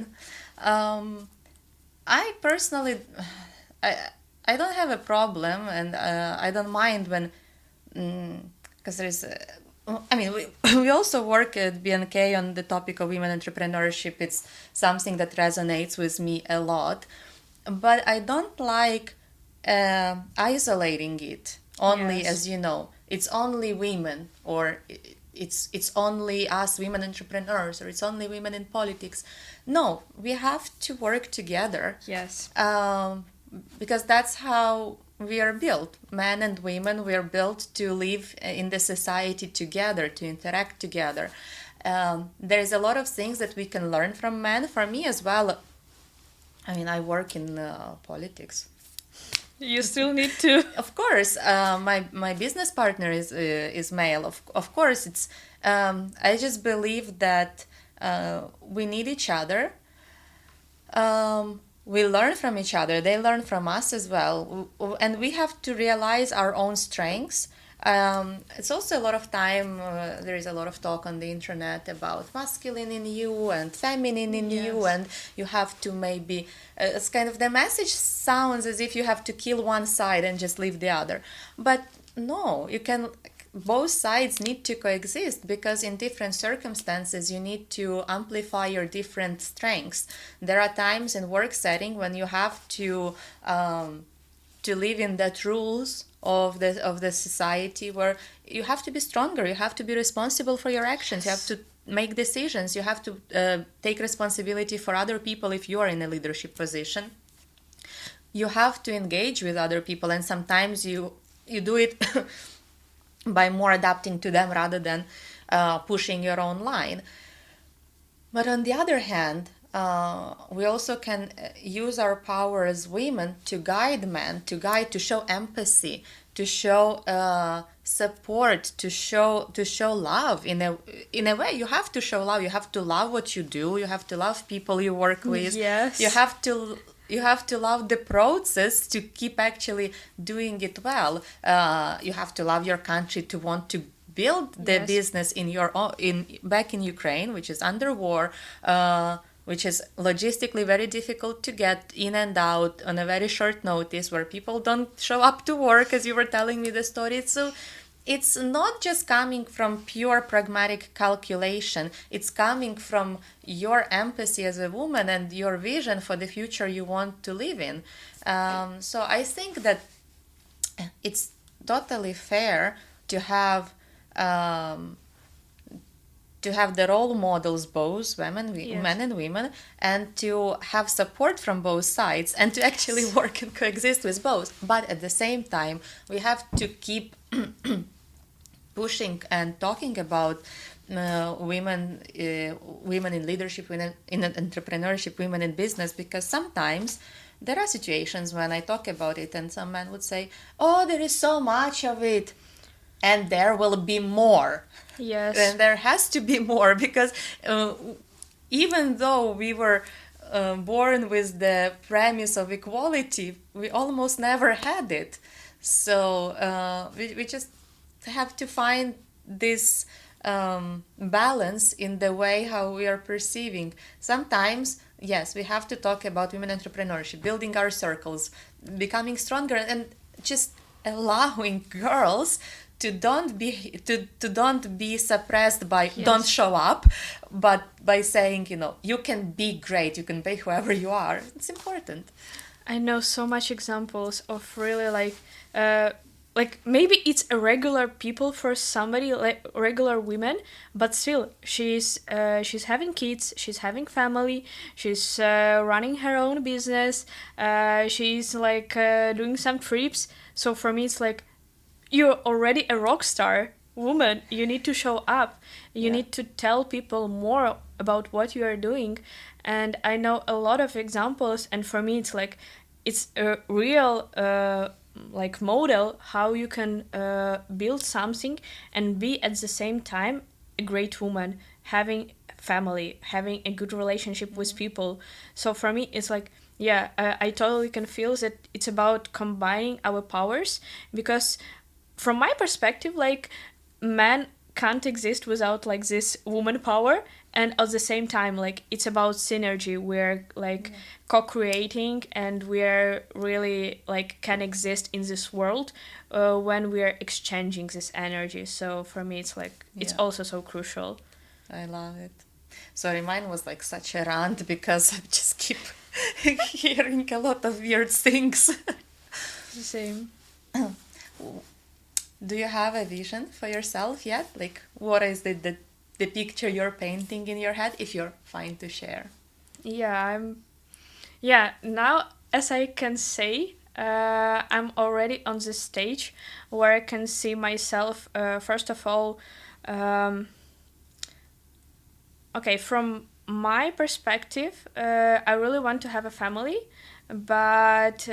I personally, I, I don't have a problem, and I don't mind when, because there's, I mean, we also work at BNK on the topic of women entrepreneurship. It's something that resonates with me a lot, but I don't like isolating it only, Yes. as you know, it's only women, or it's only us women entrepreneurs, or it's only women in politics. No, we have to work together, Yes. because that's how we are built. Men and women, we are built to live in the society together, to interact together. There's a lot of things that we can learn from men. For me as well, I mean, I work in politics. You still need to. Of course, my business partner is male. Of course, it's I just believe that we need each other. We learn from each other. They learn from us as well, and we have to realize our own strengths. It's also a lot of time. There is a lot of talk on the internet about masculine in you and feminine in you, Yes. and you have to maybe. It's kind of the message sounds as if you have to kill one side and just leave the other, but no, you can. Both sides need to coexist because in different circumstances you need to amplify your different strengths. There are times in work setting when you have to live in that rules of the society where you have to be stronger, you have to be responsible for your actions, you have to make decisions, you have to take responsibility for other people if you are in a leadership position. You have to engage with other people, and sometimes you do it by more adapting to them rather than pushing your own line. But on the other hand, we also can use our power as women to guide men, to show empathy, to show support, to show love. In a way, you have to show love. You have to love what you do. You have to love people you work with. Yes. You have to love the process to keep actually doing it well. You have to love your country to want to build the Yes. business in your own, in back in Ukraine, which is under war, which is logistically very difficult to get in and out on a very short notice, where people don't show up to work, as you were telling me the story. So it's not just coming from pure pragmatic calculation. It's coming from your empathy as a woman and your vision for the future you want to live in. So I think that it's totally fair to have um, the role models, both women, Yes. men and women, and to have support from both sides, and to actually work and coexist with both. But at the same time, we have to keep pushing and talking about women in leadership, women in entrepreneurship, women in business, because sometimes there are situations when I talk about it and some men would say, oh, there is so much of it, and there will be more. Yes. And there has to be more, because even though we were born with the premise of equality, we almost never had it. So we just have to find this balance in the way how we are perceiving. Sometimes, yes, we have to talk about women entrepreneurship, building our circles, becoming stronger, and just allowing girls to don't be suppressed by Yes. don't show up, but by saying, you can be great, you can be whoever you are. It's important. I know so much examples of really like maybe it's a regular people for somebody, like regular women, but still she's having kids, she's having family, she's running her own business, she's like doing some trips. So for me it's like, you're already a rock star woman, you need to show up, you Yeah. need to tell people more about what you are doing. And I know a lot of examples, and for me it's like, it's a real like model how you can build something and be at the same time a great woman, having family, having a good relationship with people. So for me it's like, yeah, I totally can feel that it's about combining our powers, because from my perspective, like, man can't exist without like this woman power, and at the same time, like, it's about synergy. We're like co-creating, and we're really like can exist in this world when we're exchanging this energy. So for me it's like, it's Yeah. also so crucial. I love it. Sorry, mine was like such a rant because I just keep hearing a lot of weird things. The same. Do you have a vision for yourself yet? Like, what is the picture you're painting in your head, if you're fine to share? Yeah, now as I can say, I'm already on this stage where I can see myself, first of all, um, okay, from my perspective, I really want to have a family, but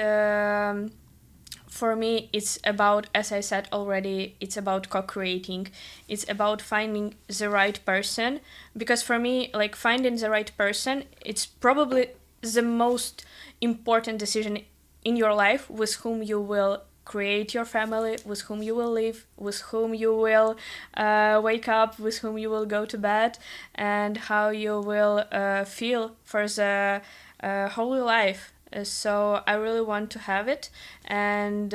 for me, it's about, as I said already, it's about co-creating. It's about finding the right person. Because for me, like finding the right person, it's probably the most important decision in your life, with whom you will create your family, with whom you will live, with whom you will wake up, with whom you will go to bed, and how you will feel for the whole life. So I really want to have it, and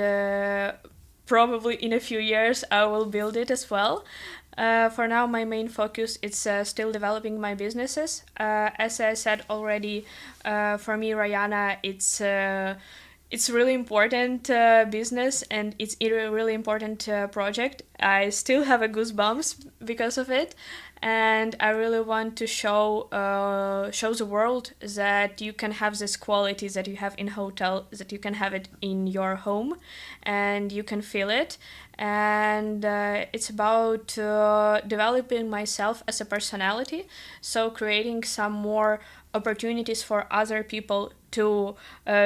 probably in a few years I will build it as well. For now, my main focus is still developing my businesses. As I said already, for me, Rayana, it's really important business, and it's a really important project. I still have a goosebumps because of it, and I really want to show the world that you can have this quality that you have in hotel, that you can have it in your home, and you can feel it. And it's about developing myself as a personality, so creating some more opportunities for other people to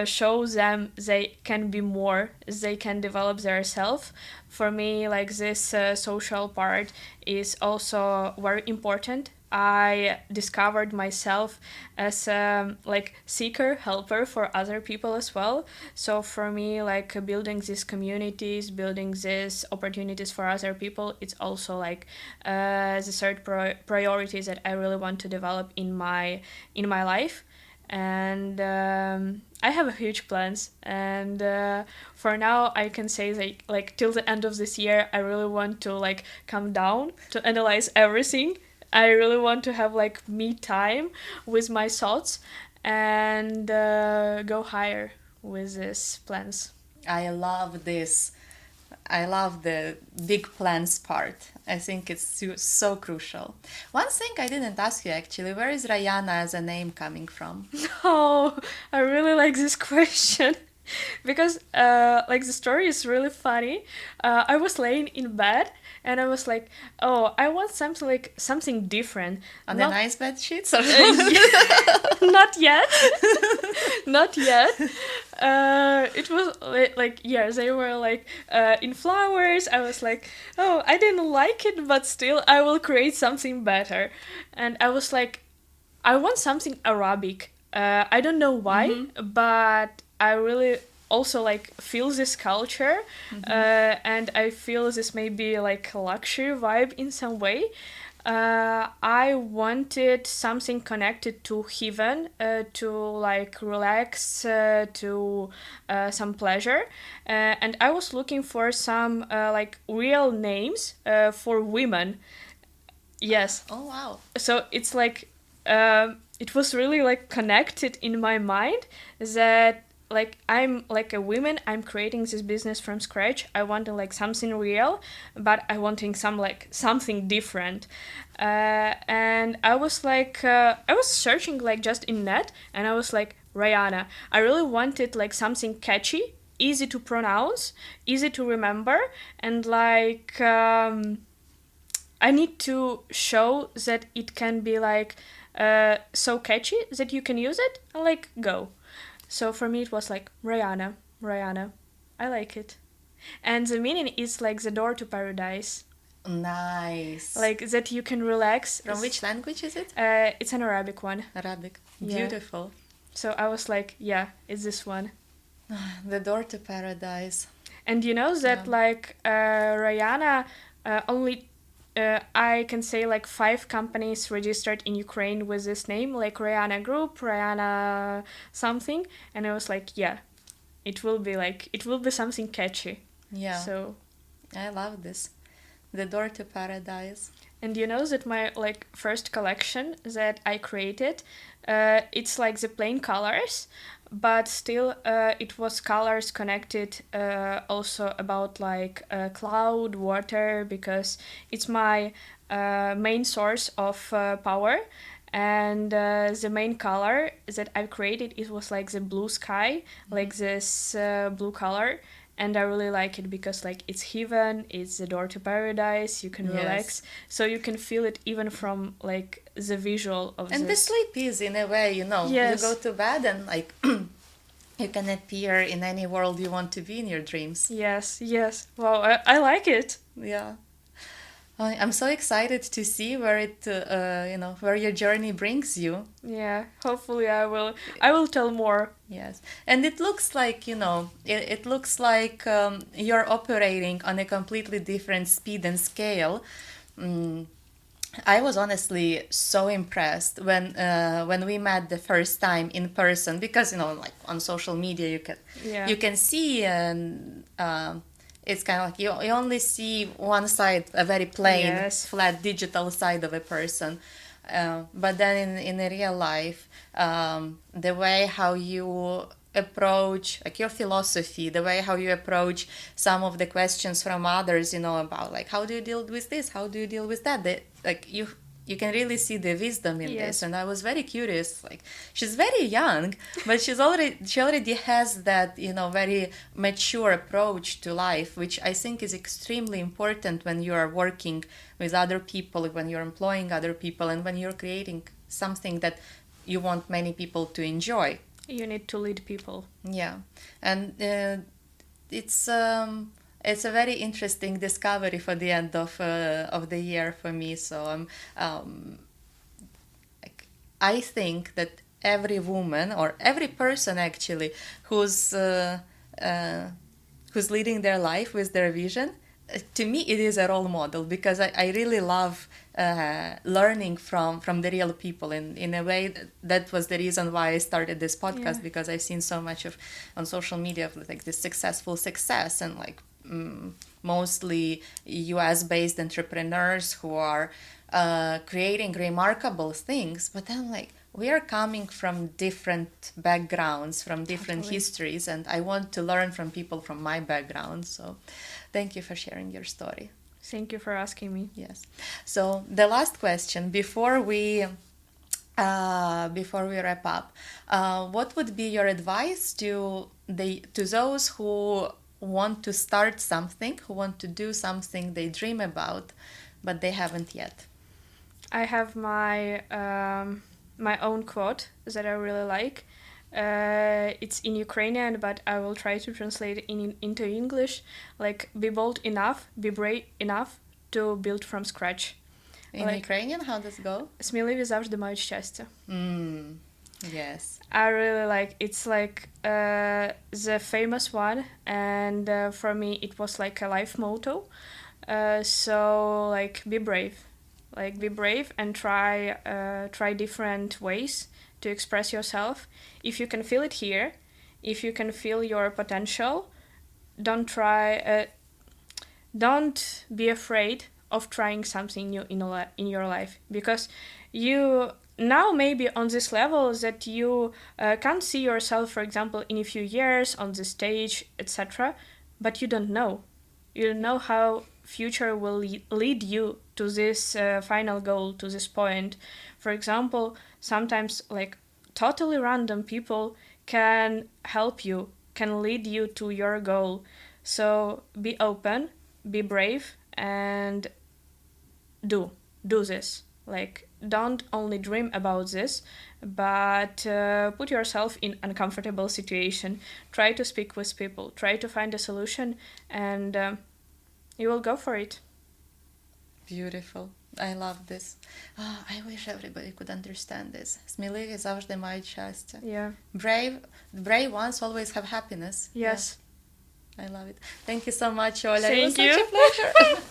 show them they can be more, they can develop their self. For me, like this social part is also very important. I discovered myself as a like seeker, helper for other people as well. So for me, like building these communities, building these opportunities for other people, it's also like the third priority that I really want to develop in my life. And I have huge plans, and for now I can say that like till the end of this year I really want to like come down to analyze everything. I really want to have like me time with my thoughts, and go higher with these plans. I love this. I love the big plans part. I think it's so crucial. One thing I didn't ask you actually, where is Rayana as a name coming from? Oh, I really like this question. Because like the story is really funny. I was laying in bed and I was like, oh, I want something like something different. On Not a nice bed sheets or not yet. Not yet. It was like yeah, they were like in flowers. I was like, oh, I didn't like it, but still I will create something better. And I was like, I want something Arabic. I don't know why, but I really also like feel this culture, and I feel this may be like a luxury vibe in some way. I wanted something connected to heaven, to like relax, to some pleasure, and I was looking for some like real names for women. Yes, Oh wow. so it's like it was really like connected in my mind that like I'm like a woman, I'm creating this business from scratch. I wanted like something real, but I wanting some like something different. And I was like I was searching like just in net, and I was like, Rayana, I really wanted like something catchy, easy to pronounce, easy to remember, and like I need to show that it can be like so catchy that you can use it and like go. So for me it was like Rayana, Rayana. I like it. And the meaning is like the door to paradise. Nice. Like that you can relax. From which language is it? It's an Arabic one. Arabic. Yeah. Beautiful. So I was like, yeah, it's this one. The door to paradise. And you know that like Rayana only I can say like 5 companies registered in Ukraine with this name, like Rayana Group, Rayana something, and I was like, yeah, it will be something catchy. Yeah. So, I love this. The door to paradise. and you know that my like first collection that I created, it's like the plain colors, but still it was colors connected also about like cloud, water, because it's my main source of power. And the main color that I created, it was like the blue sky, like this blue color. And I really like it because like it's heaven, it's the door to paradise, you can relax, so you can feel it even from like the visual of And this. the sleep is in a way, Yes. you go to bed and like you can appear in any world you want to be in your dreams. Yes, yes. Wow, I like it. Yeah. I'm so excited to see where where your journey brings you. Yeah, hopefully I will tell more. Yes. And it looks like, it looks like you're operating on a completely different speed and scale. Mm, I was honestly so impressed when we met the first time in person, because like on social media Yeah. you can see, and it's kind of like you only see one side, a very plain, Yes. flat digital side of a person. But then in a real life, the way how you approach, like your philosophy, the way how you approach some of the questions from others, about like how do you deal with this, how do you deal with that, like you can really see the wisdom in Yes. this. And I was very curious, like she's very young, but she already has that very mature approach to life, which I think is extremely important when you are working with other people, when you're employing other people, and when you're creating something that you want many people to enjoy. You need to lead people. Yeah. And it's a very interesting discovery for the end of the year for me. So I think that every woman, or every person actually, uh, who's leading their life with their vision, to me it is a role model, because I really love learning from the real people. In a way, that was the reason why I started this podcast, Yeah. because I've seen so much of on social media of like this successful success, and like mostly US based entrepreneurs who are creating remarkable things. But then, like, we are coming from different backgrounds, from different Totally. histories, and I want to learn from people from my background. So thank you for sharing your story. Thank you for asking me. Yes. So the last question before we wrap up, what would be your advice to those who want to start something, who want to do something they dream about, but they haven't yet? I have my own quote that I really like. It's in Ukrainian, but I will try to translate it into English. Like, be bold enough, be brave enough to build from scratch. In Like, Ukrainian, how does it go? Сміливі завжди мають щастя. Yes. I really like, it's like the famous one, and for me it was like a life motto. So like, be brave. Like, be brave and try different ways to express yourself. If you can feel it here, if you can feel your potential, don't be afraid of trying something new in your life, because you now maybe on this level that you can't see yourself, for example, in a few years on the stage, etc. But you don't know how future will lead you to this final goal, to this point. For example, sometimes like totally random people can help you, can lead you to your goal. So be open, be brave, and do this. Like, don't only dream about this, but put yourself in uncomfortable situation. Try to speak with people, try to find a solution, and you will go for it. Beautiful. I love this. I wish everybody could understand this. Сміливі завжди мають щастя. Yeah. Brave ones always have happiness. Yes. Yeah. I love it. Thank you so much, Ola. It was Thank you. such a pleasure.